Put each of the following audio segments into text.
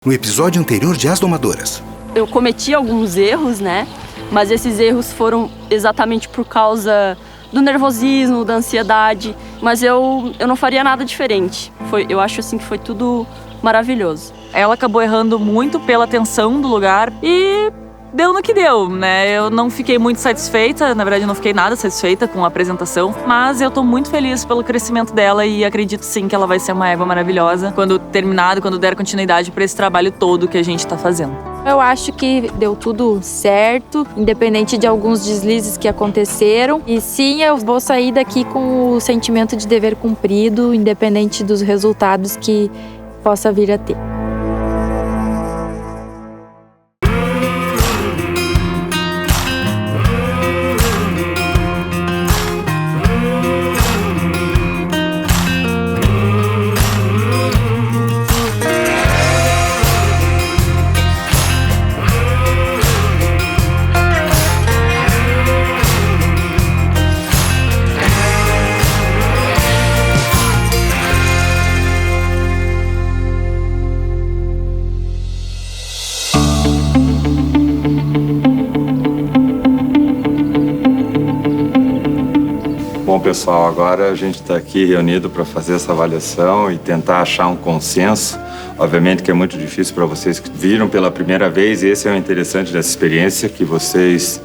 No episódio anterior de As Domadoras. Eu cometi alguns erros, né? Mas esses erros foram exatamente por causa do nervosismo, da ansiedade. Mas eu não faria nada diferente. Eu acho assim que foi tudo maravilhoso. Ela acabou errando muito pela tensão do lugar e deu no que deu, né? Eu não fiquei muito satisfeita, na verdade eu não fiquei nada satisfeita com a apresentação, mas eu tô muito feliz pelo crescimento dela e acredito sim que ela vai ser uma égua maravilhosa quando der continuidade para esse trabalho todo que a gente tá fazendo. Eu acho que deu tudo certo, independente de alguns deslizes que aconteceram. E sim, eu vou sair daqui com o sentimento de dever cumprido, independente dos resultados que possa vir a ter. Bom, pessoal, agora a gente está aqui reunido para fazer essa avaliação e tentar achar um consenso. Obviamente que é muito difícil para vocês que viram pela primeira vez, e esse é o interessante dessa experiência, que vocês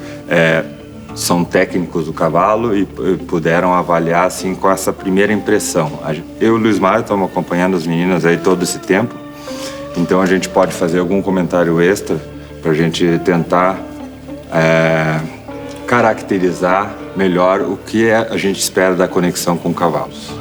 são técnicos do cavalo e puderam avaliar assim com essa primeira impressão. Eu e o Luiz Mário estamos acompanhando as meninas aí todo esse tempo, então a gente pode fazer algum comentário extra para a gente tentar caracterizar melhor o que a gente espera da conexão com cavalos.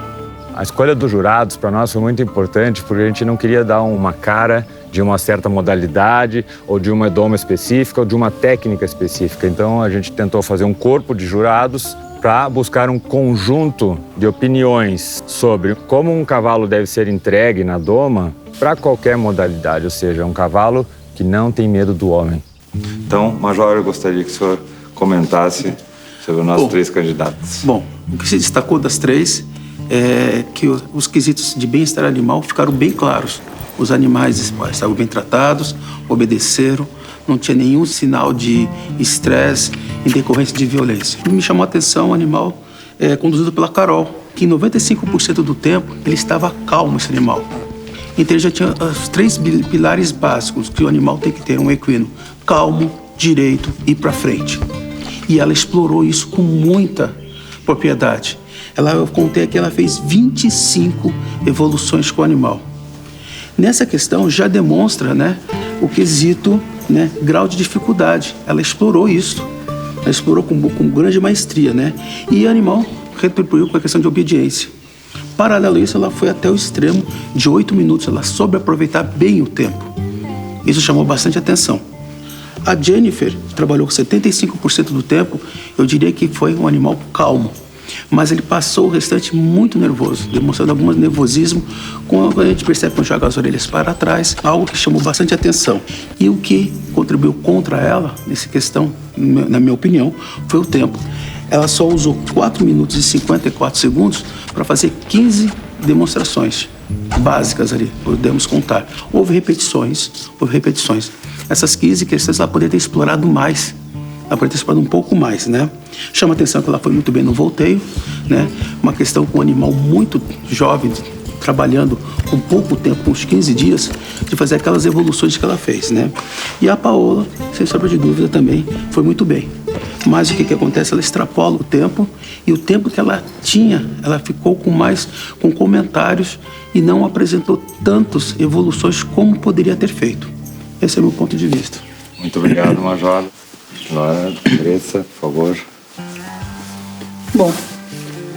A escolha dos jurados para nós foi muito importante porque a gente não queria dar uma cara de uma certa modalidade ou de uma doma específica ou de uma técnica específica. Então a gente tentou fazer um corpo de jurados para buscar um conjunto de opiniões sobre como um cavalo deve ser entregue na doma para qualquer modalidade, ou seja, um cavalo que não tem medo do homem. Então, Major, eu gostaria que o senhor comentasse sobre os nossos três candidatos. Bom, o que se destacou das três é que os quesitos de bem-estar animal ficaram bem claros. Os animais estavam bem tratados, obedeceram, não tinha nenhum sinal de estresse em decorrência de violência. Me chamou a atenção o animal conduzido pela Carol, que em 95% do tempo ele estava calmo, esse animal. Então ele já tinha os três pilares básicos que o animal tem que ter, um equino: calmo, direito e para frente. E ela explorou isso com muita propriedade. Eu contei que ela fez 25 evoluções com o animal. Nessa questão já demonstra, né, o quesito, né, grau de dificuldade. Ela explorou isso. Ela explorou com grande maestria, né? E o animal retribuiu com a questão de obediência. Paralelo a isso, ela foi até o extremo de 8 minutos. Ela soube aproveitar bem o tempo. Isso chamou bastante atenção. A Jennifer trabalhou com 75% do tempo, eu diria que foi um animal calmo. Mas ele passou o restante muito nervoso, demonstrando algum nervosismo, quando a gente percebe quando joga as orelhas para trás, algo que chamou bastante atenção. E o que contribuiu contra ela, nessa questão, na minha opinião, foi o tempo. Ela só usou 4 minutos e 54 segundos para fazer 15 demonstrações básicas ali, podemos contar. Houve repetições. Essas 15 questões ela poderia ter explorado mais. Ela poderia ter explorado um pouco mais, né? Chama a atenção que ela foi muito bem no volteio, né? Uma questão com um animal muito jovem, trabalhando com pouco tempo, com uns 15 dias, de fazer aquelas evoluções que ela fez, né? E a Paola, sem sombra de dúvida, também foi muito bem. Mas o que acontece? Ela extrapola o tempo, e o tempo que ela tinha, ela ficou com comentários e não apresentou tantas evoluções como poderia ter feito. Esse é o meu ponto de vista. Muito obrigado, Major. Nora, Andressa, por favor. Bom,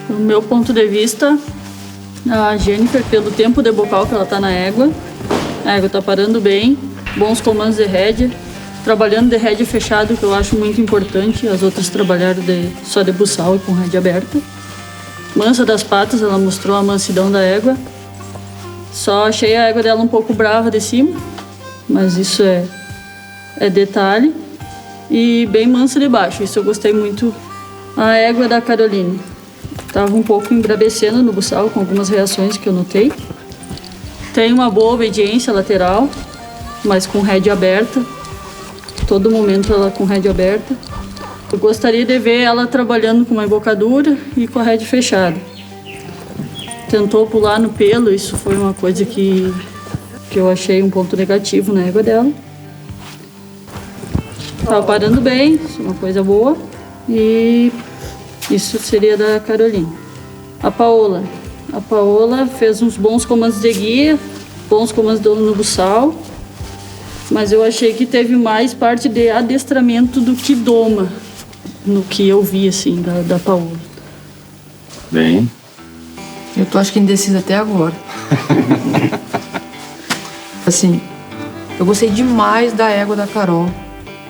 do meu ponto de vista, a Jennifer, pelo tempo de bocal que ela tá na égua, a égua tá parando bem, bons comandos de rédea, trabalhando de rédea fechado, que eu acho muito importante. As outras trabalharam só de buçal e com rédea aberta. Mansa das patas, ela mostrou a mansidão da égua. Só achei a égua dela um pouco brava de cima, mas isso é detalhe. E bem mansa de baixo, isso eu gostei muito. A égua da Caroline estava um pouco embrabecendo no buçal, com algumas reações que eu notei. Tem uma boa obediência lateral, mas com rédea aberta. Todo momento ela com rédea aberta. Eu gostaria de ver ela trabalhando com uma embocadura e com a rédea fechada. Tentou pular no pelo, isso foi uma coisa que eu achei um ponto negativo na égua dela. Tava parando bem, isso é uma coisa boa. E isso seria da Caroline. A Paola fez uns bons comandos de guia, bons comandos no buçal, mas eu achei que teve mais parte de adestramento do que doma, no que eu vi, assim, da Paola. Bem, Eu tô, acho que indecisa até agora. Assim, eu gostei demais da égua da Carol.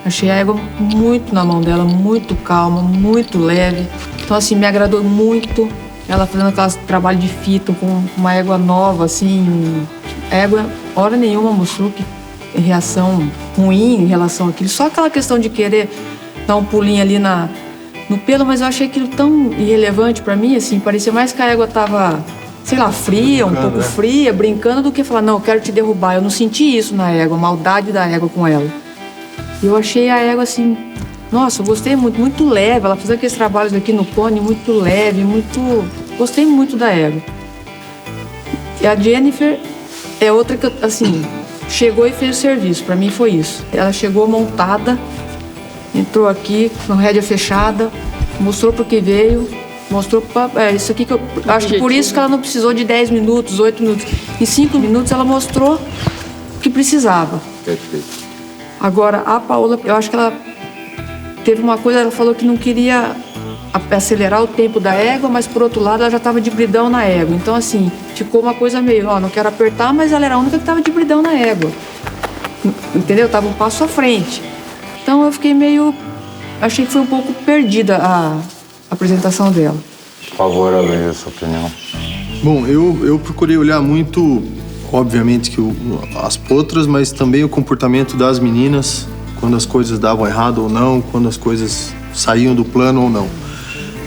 Achei a égua muito na mão dela, muito calma, muito leve. Então, assim, me agradou muito. Ela fazendo aquelas trabalho de fito com uma égua nova, assim. A égua, hora nenhuma, mostrou que reação ruim em relação àquilo. Só aquela questão de querer dar um pulinho ali no pelo, mas eu achei aquilo tão irrelevante pra mim, assim. Parecia mais que a égua tava, sei lá, fria, um pouco fria, brincando, do que falar, não, eu quero te derrubar. Eu não senti isso na égua, a maldade da égua com ela. E eu achei a égua, assim, nossa, eu gostei muito, muito leve. Ela fez aqueles trabalhos aqui no pônei, muito leve, muito... Gostei muito da égua. E a Jennifer é outra que, assim, chegou e fez o serviço. Pra mim foi isso. Ela chegou montada, entrou aqui, com a rédea fechada, mostrou por que veio, mostrou isso aqui que eu acho que por isso que ela não precisou de 10 minutos, 8 minutos. Em 5 minutos ela mostrou o que precisava. perfeito. Agora, a Paola, eu acho que ela teve uma coisa, ela falou que não queria acelerar o tempo da égua, mas por outro lado ela já estava de bridão na égua. Então, assim, ficou uma coisa meio, ó, não quero apertar, mas ela era a única que estava de bridão na égua. Entendeu? Tava um passo à frente. Então eu fiquei meio... Achei que foi um pouco perdida a apresentação dela. Por favor, Aloysio, a sua opinião. Bom, eu procurei olhar muito, obviamente, que as potras, mas também o comportamento das meninas, quando as coisas davam errado ou não, quando as coisas saíam do plano ou não.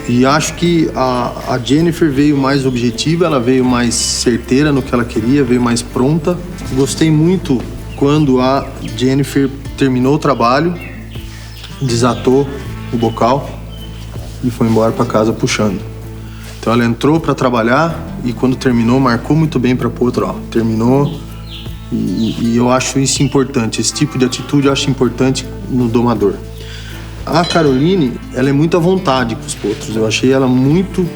E acho que a Jennifer veio mais objetiva, ela veio mais certeira no que ela queria, veio mais pronta. Gostei muito quando a Jennifer terminou o trabalho, desatou o bocal e foi embora para casa puxando. Então ela entrou para trabalhar e quando terminou, marcou muito bem para potra, ó, terminou. E eu acho isso importante, esse tipo de atitude eu acho importante no domador. A Caroline, ela é muito à vontade com os potros. Eu achei ela muito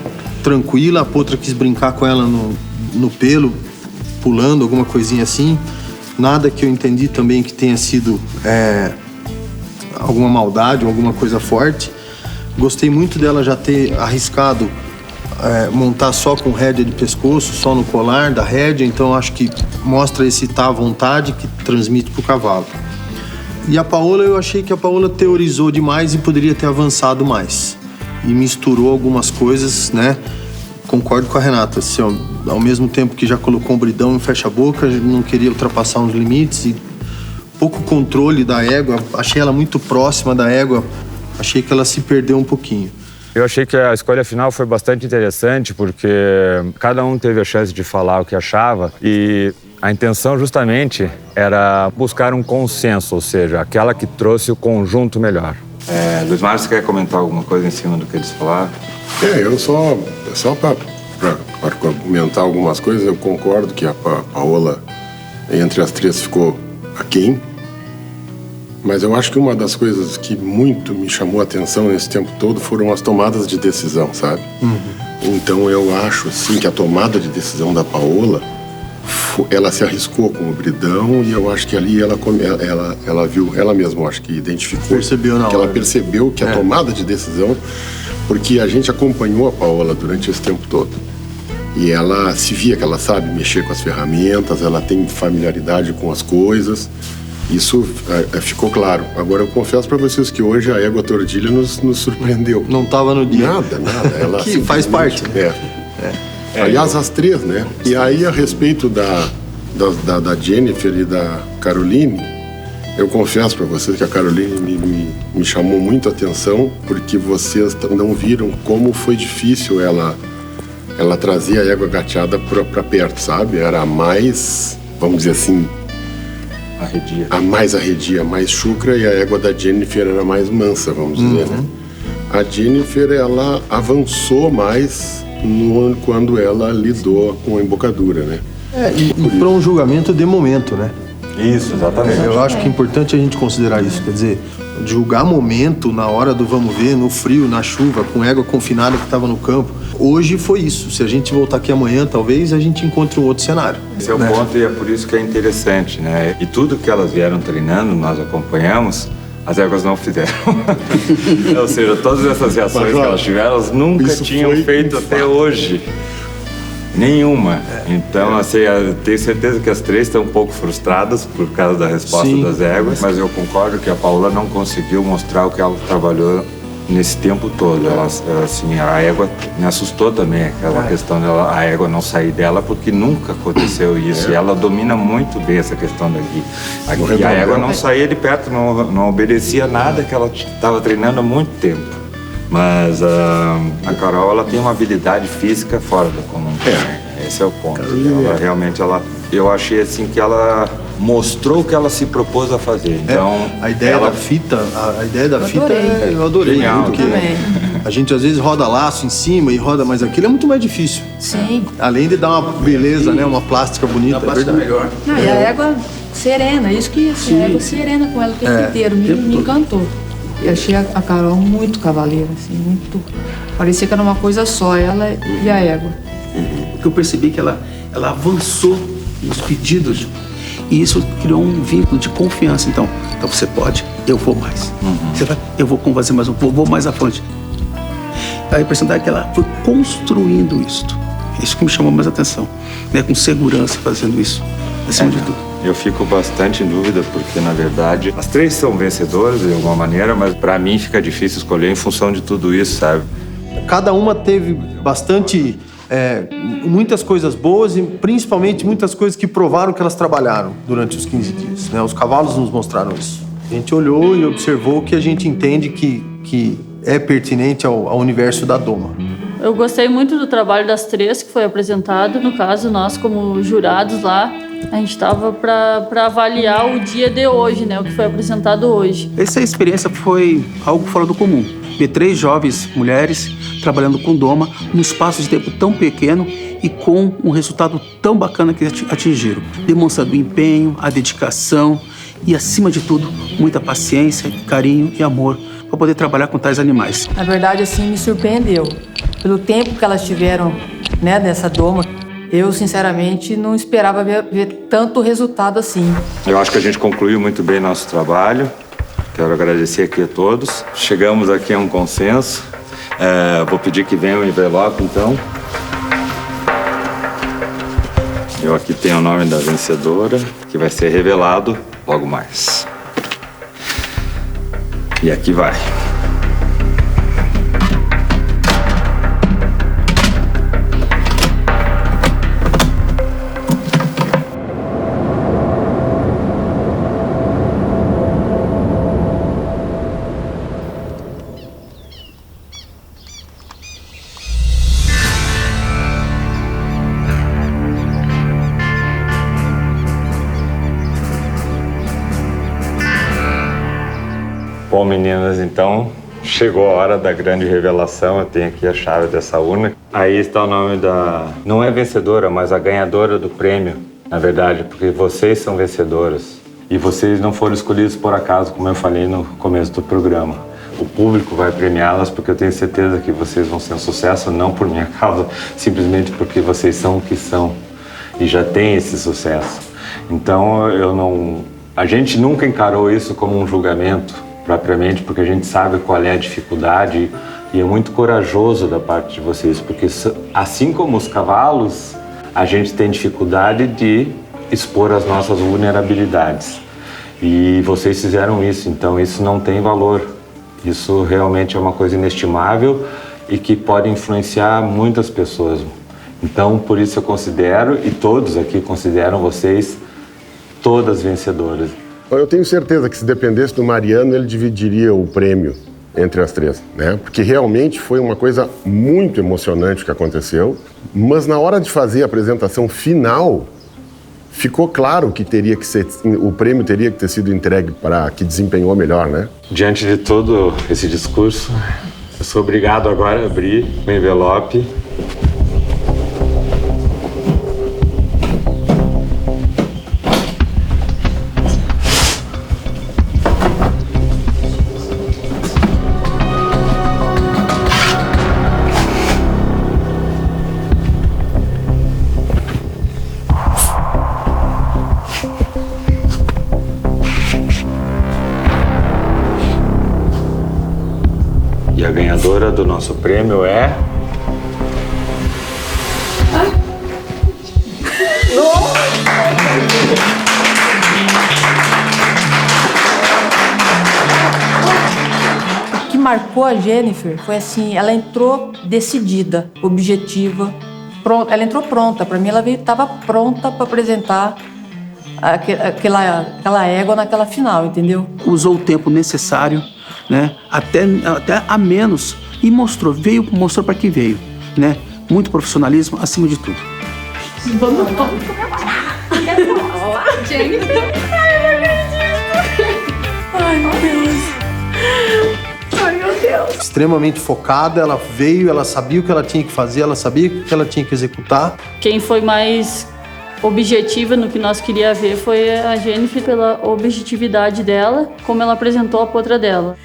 tranquila. A potra quis brincar com ela no pelo, pulando, alguma coisinha assim. Nada que eu entendi também que tenha sido alguma maldade ou alguma coisa forte. Gostei muito dela já ter arriscado montar só com rédea de pescoço, só no colar da rédea. Então acho que mostra esse tá à vontade que transmite pro cavalo. E a Paola, eu achei que a Paola teorizou demais e poderia ter avançado mais. E misturou algumas coisas, né? Concordo com a Renata. Assim, ao mesmo tempo que já colocou um bridão no fecha-boca, não queria ultrapassar uns limites. E pouco controle da égua. Achei ela muito próxima da égua. Achei que ela se perdeu um pouquinho. Eu achei que a escolha final foi bastante interessante, porque cada um teve a chance de falar o que achava e a intenção justamente era buscar um consenso, ou seja, aquela que trouxe o conjunto melhor. Luiz Mário, você quer comentar alguma coisa em cima do que eles falaram? Eu só para argumentar algumas coisas, eu concordo que a Paola, entre as três, ficou aquém. Mas eu acho que uma das coisas que muito me chamou a atenção nesse tempo todo foram as tomadas de decisão, sabe? Uhum. Então eu acho, assim, que a tomada de decisão da Paola, ela se arriscou com o bridão e eu acho que ali ela viu, ela mesma, acho que identificou. Percebeu na hora. Ela percebeu que a tomada de decisão, porque a gente acompanhou a Paola durante esse tempo todo. E ela se via que ela sabe mexer com as ferramentas, ela tem familiaridade com as coisas. Isso ficou claro. Agora, eu confesso para vocês que hoje a égua tordilha nos surpreendeu. Não estava no dia. Nada. Ela que faz parte. Aliás, as três, né? E aí, a respeito da Jennifer e da Caroline, eu confesso para vocês que a Caroline me chamou muito a atenção, porque vocês não viram como foi difícil ela trazer a égua gateada para perto, sabe? Era mais, vamos dizer assim... Arredia. A mais arredia, mais chucra, e a égua da Jennifer era mais mansa, vamos dizer, né? A Jennifer, ela avançou mais quando ela lidou com a embocadura, né? E para um julgamento de momento, né? Isso, exatamente. Eu acho que é importante a gente considerar isso. Quer dizer, julgar momento na hora do vamos ver, no frio, na chuva, com égua confinada que estava no campo. Hoje foi isso. Se a gente voltar aqui amanhã, talvez a gente encontre um outro cenário. Esse é o ponto e é por isso que é interessante, né? E tudo que elas vieram treinando, nós acompanhamos, as éguas não fizeram. Ou seja, todas essas reações que elas tiveram, elas nunca tinham feito até hoje. Nenhuma. Então, assim, eu tenho certeza que as três estão um pouco frustradas por causa da resposta das éguas, mas eu concordo que a Paola não conseguiu mostrar o que ela trabalhou nesse tempo todo. Ela, assim, a égua me assustou também, aquela questão dela, a égua não sair dela, porque nunca aconteceu isso. E ela domina muito bem essa questão daqui. E a égua não saía de perto, não obedecia nada, que ela estava treinando há muito tempo. Mas a Carol, ela tem uma habilidade física fora do comum. Esse é o ponto. Ela realmente, eu achei assim que ela mostrou o que ela se propôs a fazer. Então, a ideia da fita, eu adorei. Genial, porque a gente às vezes roda laço em cima e roda mais aquilo, é muito mais difícil. Sim. Além de dar uma beleza, né, uma plástica bonita. melhor. Não, e a égua serena, isso que assim, a égua serena com ela o tempo inteiro, me encantou. Eu achei a Carol muito cavaleira, assim, muito. Parecia que era uma coisa só, ela e a égua. Porque eu percebi que ela avançou nos pedidos e isso criou um vínculo de confiança. Então você pode, eu vou mais. Você vai, eu vou fazer mais um pouco, vou mais à frente. Aí eu percebi que ela foi construindo isto. Isso que me chamou mais atenção, né? Com segurança fazendo isso, acima de tudo. Eu fico bastante em dúvida, porque, na verdade, as três são vencedoras de alguma maneira, mas para mim fica difícil escolher em função de tudo isso, sabe? Cada uma teve bastante, muitas coisas boas e principalmente muitas coisas que provaram que elas trabalharam durante os 15 dias, né? Os cavalos nos mostraram isso. A gente olhou e observou o que a gente entende que é pertinente ao universo da doma. Eu gostei muito do trabalho das três que foi apresentado. No caso, nós como jurados lá, a gente estava para avaliar o dia de hoje, né? O que foi apresentado hoje. Essa experiência foi algo fora do comum. Ver 3 jovens mulheres trabalhando com doma num espaço de tempo tão pequeno e com um resultado tão bacana que atingiram. Demonstrando o empenho, a dedicação e, acima de tudo, muita paciência, carinho e amor para poder trabalhar com tais animais. Na verdade, assim, me surpreendeu. Pelo tempo que elas tiveram, né, nessa doma, eu, sinceramente, não esperava ver tanto resultado assim. Eu acho que a gente concluiu muito bem nosso trabalho. Quero agradecer aqui a todos. Chegamos aqui a um consenso. Vou pedir que venha o envelope, então. Eu aqui tenho o nome da vencedora, que vai ser revelado logo mais. E aqui vai. Bom, meninas, então chegou a hora da grande revelação. Eu tenho aqui a chave dessa urna. Aí está o nome da... Não é vencedora, mas a ganhadora do prêmio, na verdade, porque vocês são vencedoras. E vocês não foram escolhidos por acaso, como eu falei no começo do programa. O público vai premiá-las porque eu tenho certeza que vocês vão ser um sucesso, não por minha causa, simplesmente porque vocês são o que são e já têm esse sucesso. Então, a gente nunca encarou isso como um julgamento, propriamente, porque a gente sabe qual é a dificuldade e é muito corajoso da parte de vocês, porque assim como os cavalos, a gente tem dificuldade de expor as nossas vulnerabilidades. E vocês fizeram isso, então isso não tem valor. Isso realmente é uma coisa inestimável e que pode influenciar muitas pessoas. Então, por isso eu considero, e todos aqui consideram vocês todas vencedoras. Eu tenho certeza que se dependesse do Mariano, ele dividiria o prêmio entre as três, né? Porque realmente foi uma coisa muito emocionante que aconteceu, mas na hora de fazer a apresentação final, ficou claro que o prêmio teria que ter sido entregue para que desempenhou melhor, né? Diante de todo esse discurso, eu sou obrigado agora a abrir o envelope. E a ganhadora do nosso prêmio é... O que marcou a Jennifer foi assim, ela entrou decidida, objetiva, pronta. Ela entrou pronta. Para mim, ela estava pronta para apresentar aquela égua naquela final, entendeu? Usou o tempo necessário, né? Até a menos, e mostrou para que veio, né? Muito profissionalismo acima de tudo. Vamos. Jennifer. Ai, meu Deus. Ai, meu Deus. Extremamente focada, ela veio, ela sabia o que ela tinha que fazer, ela sabia o que ela tinha que executar. Quem foi mais objetiva no que nós queria ver foi a Jennifer, pela objetividade dela, como ela apresentou a potra dela.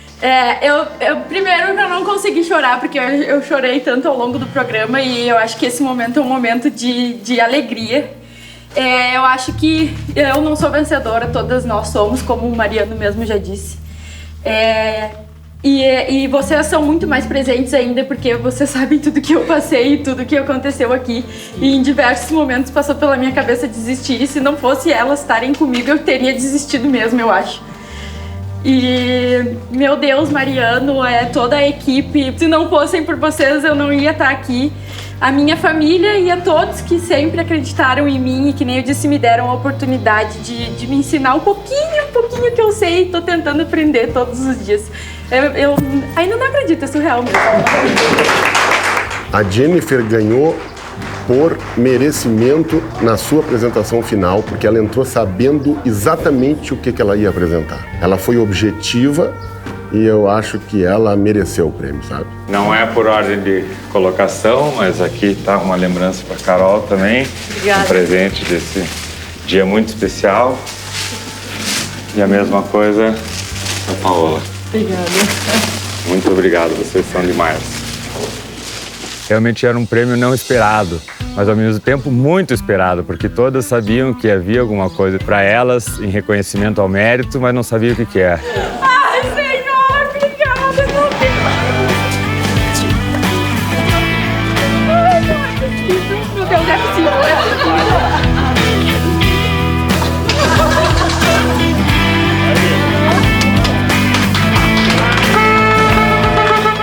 Primeiro eu não consegui chorar, porque eu chorei tanto ao longo do programa e eu acho que esse momento é um momento de alegria. Eu acho que eu não sou vencedora, todas nós somos, como o Mariano mesmo já disse. E vocês são muito mais presentes ainda, porque vocês sabem tudo que eu passei e tudo que aconteceu aqui. E em diversos momentos passou pela minha cabeça desistir, e se não fosse elas estarem comigo, eu teria desistido mesmo, eu acho. E, meu Deus, Mariano, toda a equipe, se não fossem por vocês, eu não ia estar aqui. A minha família e a todos que sempre acreditaram em mim e, que nem eu disse, me deram a oportunidade de me ensinar um pouquinho que eu sei e tô tentando aprender todos os dias. Eu ainda não acredito, é surreal mesmo. A Jennifer ganhou por merecimento na sua apresentação final, porque ela entrou sabendo exatamente o que ela ia apresentar. Ela foi objetiva e eu acho que ela mereceu o prêmio, sabe? Não é por ordem de colocação, mas aqui tá uma lembrança para Carol também. Obrigada. Um presente desse dia muito especial. E a mesma coisa para Paola. Obrigada. Muito obrigado, vocês são demais. Realmente era um prêmio não esperado, mas ao mesmo tempo muito esperado, porque todas sabiam que havia alguma coisa para elas em reconhecimento ao mérito, mas não sabiam o que é. Ai, Senhor, obrigada, meu Deus. Ai, não acredito. Meu Deus, é possível,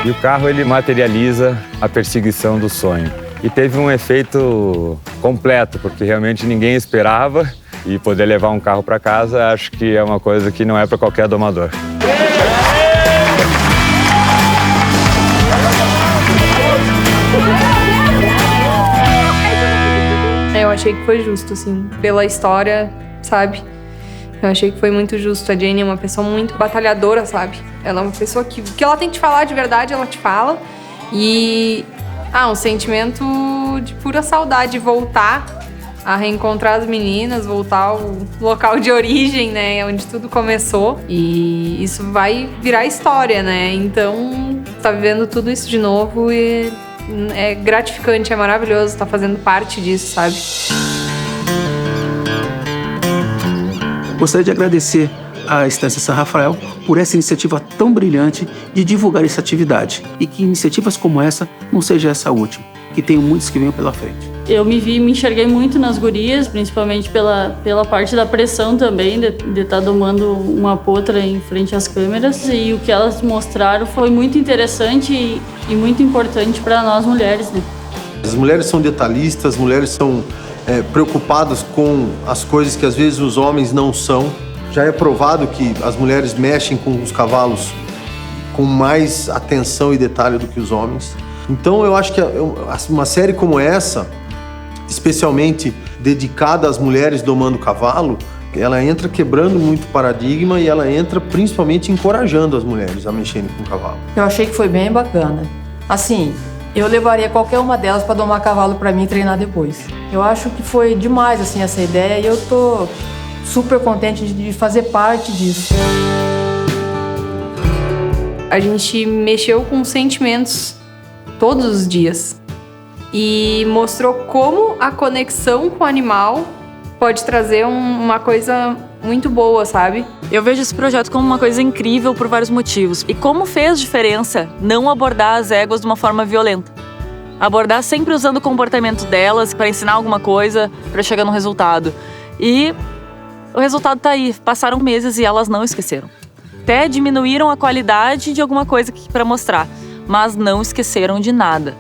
E o carro, ele materializa a perseguição do sonho. E teve um efeito completo, porque realmente ninguém esperava. E poder levar um carro para casa, acho que é uma coisa que não é para qualquer domador. Eu achei que foi justo, assim, pela história, sabe? Eu achei que foi muito justo. A Jenny é uma pessoa muito batalhadora, sabe? Ela é uma pessoa que o que ela tem que te falar de verdade, ela te fala. E um sentimento de pura saudade, voltar a reencontrar as meninas, voltar ao local de origem, né? Onde tudo começou. E isso vai virar história, né? Então, tá vivendo tudo isso de novo e é gratificante, é maravilhoso estar fazendo parte disso, sabe? Gostaria de agradecer à Estância São Rafael por essa iniciativa tão brilhante de divulgar essa atividade. E que iniciativas como essa não seja essa última, que tenham muitos que venham pela frente. Eu me enxerguei muito nas gurias, principalmente pela parte da pressão também, de estar domando uma potra em frente às câmeras. E o que elas mostraram foi muito interessante e muito importante para nós mulheres, né? As mulheres são detalhistas, as mulheres são preocupadas com as coisas que às vezes os homens não são. Já é provado que as mulheres mexem com os cavalos com mais atenção e detalhe do que os homens. Então eu acho que uma série como essa, especialmente dedicada às mulheres domando cavalo, ela entra quebrando muito paradigma e ela entra principalmente encorajando as mulheres a mexerem com o cavalo. Eu achei que foi bem bacana. Assim, eu levaria qualquer uma delas para domar cavalo para mim e treinar depois. Eu acho que foi demais assim essa ideia e eu tô super contente de fazer parte disso. A gente mexeu com sentimentos todos os dias e mostrou como a conexão com o animal pode trazer uma coisa muito boa, sabe? Eu vejo esse projeto como uma coisa incrível por vários motivos. E como fez diferença não abordar as éguas de uma forma violenta. Abordar sempre usando o comportamento delas para ensinar alguma coisa, para chegar no resultado. E o resultado tá aí. Passaram meses e elas não esqueceram. Até diminuíram a qualidade de alguma coisa para mostrar, mas não esqueceram de nada.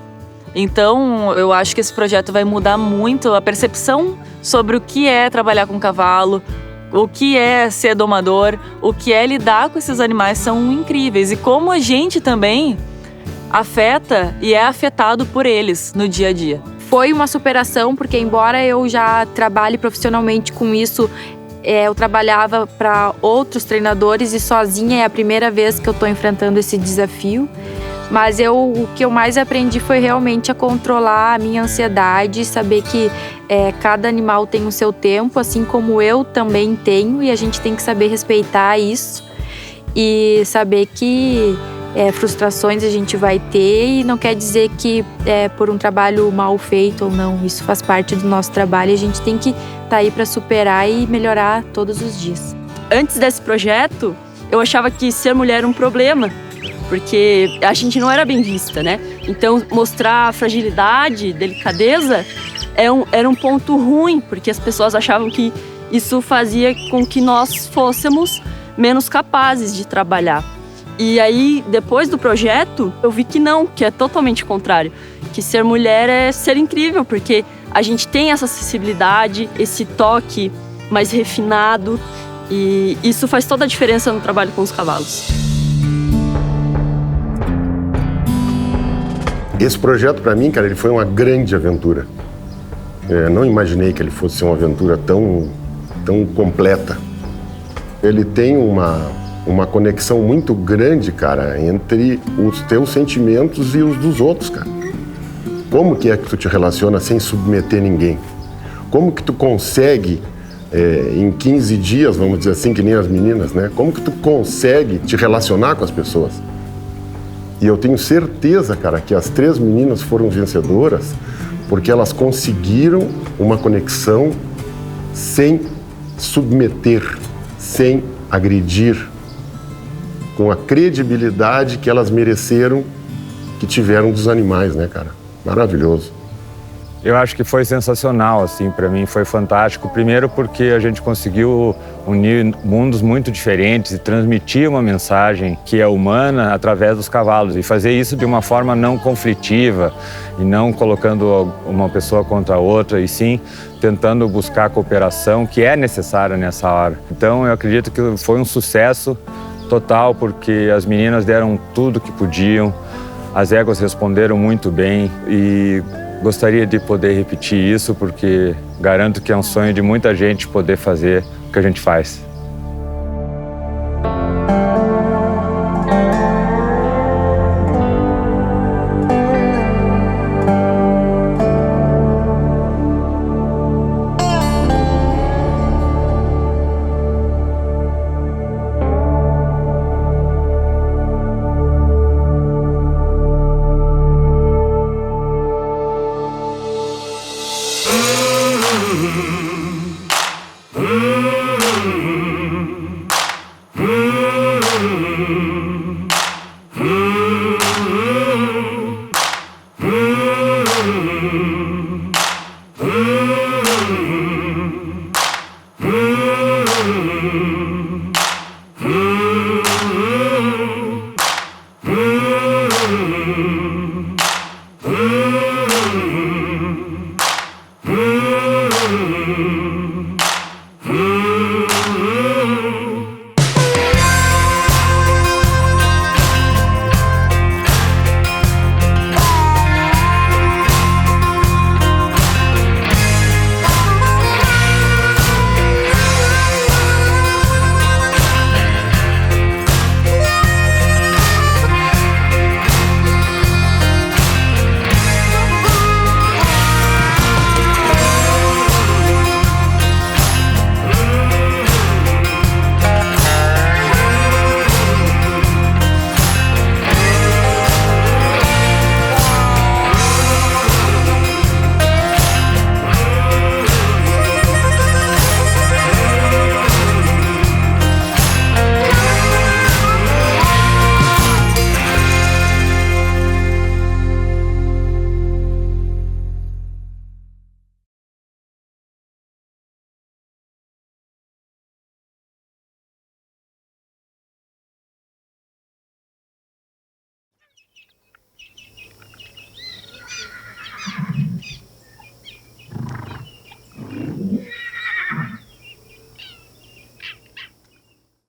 Então, eu acho que esse projeto vai mudar muito a percepção sobre o que é trabalhar com cavalo, o que é ser domador, o que é lidar com esses animais são incríveis. E como a gente também afeta e é afetado por eles no dia a dia. Foi uma superação, porque embora eu já trabalhe profissionalmente com isso, eu trabalhava para outros treinadores e sozinha é a primeira vez que eu estou enfrentando esse desafio. Mas o que eu mais aprendi foi realmente a controlar a minha ansiedade, saber que cada animal tem o seu tempo, assim como eu também tenho, e a gente tem que saber respeitar isso e saber que frustrações a gente vai ter e não quer dizer que por um trabalho mal feito ou não, isso faz parte do nosso trabalho e a gente tem que estar aí para superar e melhorar todos os dias. Antes desse projeto, eu achava que ser mulher era um problema, porque a gente não era bem vista, né? Então, mostrar fragilidade, delicadeza, era um ponto ruim, porque as pessoas achavam que isso fazia com que nós fôssemos menos capazes de trabalhar. E aí, depois do projeto, eu vi que não, que é totalmente o contrário. Que ser mulher é ser incrível, porque a gente tem essa acessibilidade, esse toque mais refinado, e isso faz toda a diferença no trabalho com os cavalos. Esse projeto, para mim, cara, ele foi uma grande aventura. Não imaginei que ele fosse uma aventura tão completa. Ele tem uma conexão muito grande, cara, entre os teus sentimentos e os dos outros, cara. Como que é que tu te relaciona sem submeter ninguém? Como que tu consegue, em 15 dias, vamos dizer assim, que nem as meninas, né? Como que tu consegue te relacionar com as pessoas? E eu tenho certeza, cara, que as 3 meninas foram vencedoras porque elas conseguiram uma conexão sem submeter, sem agredir, com a credibilidade que elas mereceram, que tiveram dos animais, né, cara? Maravilhoso. Eu acho que foi sensacional, assim, para mim foi fantástico. Primeiro porque a gente conseguiu unir mundos muito diferentes e transmitir uma mensagem que é humana através dos cavalos e fazer isso de uma forma não conflitiva e não colocando uma pessoa contra a outra e sim tentando buscar a cooperação que é necessária nessa hora. Então eu acredito que foi um sucesso total porque as meninas deram tudo que podiam, as éguas responderam muito bem e gostaria de poder repetir isso porque garanto que é um sonho de muita gente poder fazer o que a gente faz.